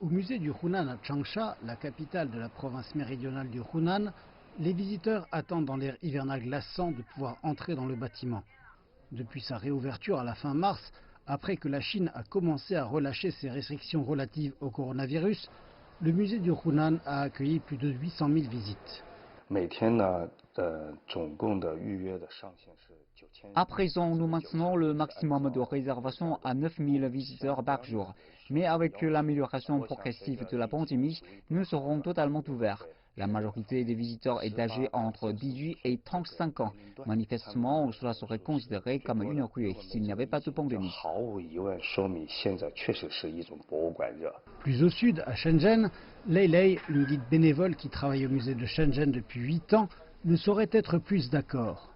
Au musée du Hunan à Changsha, la capitale de la province méridionale du Hunan, les visiteurs attendent dans l'air hivernal glaçant de pouvoir entrer dans le bâtiment. Depuis sa réouverture à la fin mars, après que la Chine a commencé à relâcher ses restrictions relatives au coronavirus, le musée du Hunan a accueilli plus de 800 000 visites. À présent, nous maintenons le maximum de réservations à 9 000 visiteurs par jour. Mais avec l'amélioration progressive de la pandémie, nous serons totalement ouverts. La majorité des visiteurs est âgée entre 18 et 35 ans. Manifestement, cela serait considéré comme une ruée s'il n'y avait pas de pandémie. Plus au sud, à Shenzhen, Lei Lei, une guide bénévole qui travaille au musée de Shenzhen depuis 8 ans, ne saurait être plus d'accord.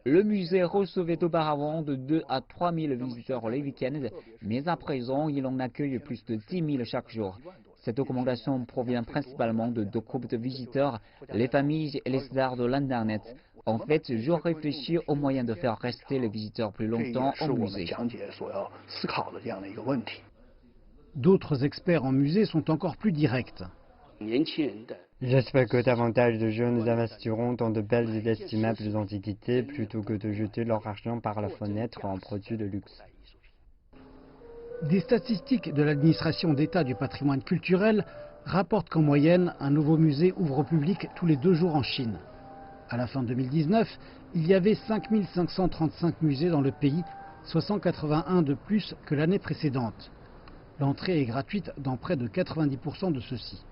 Le musée recevait auparavant de 2 à 3 000 visiteurs les week-ends, mais à présent, il en accueille plus de 10 000 chaque jour. Cette augmentation provient principalement de deux groupes de visiteurs, les familles et les stars de l'Internet. En fait, je réfléchis au moyen de faire rester les visiteurs plus longtemps au musée. D'autres experts en musée sont encore plus directs. J'espère que davantage de jeunes investiront dans de belles et estimables antiquités plutôt que de jeter leur argent par la fenêtre en produits de luxe. Des statistiques de l'administration d'État du patrimoine culturel rapportent qu'en moyenne, un nouveau musée ouvre au public tous les 2 jours en Chine. À la fin 2019, il y avait 5 535 musées dans le pays, soit 181 de plus que l'année précédente. L'entrée est gratuite dans près de 90% de ceux-ci.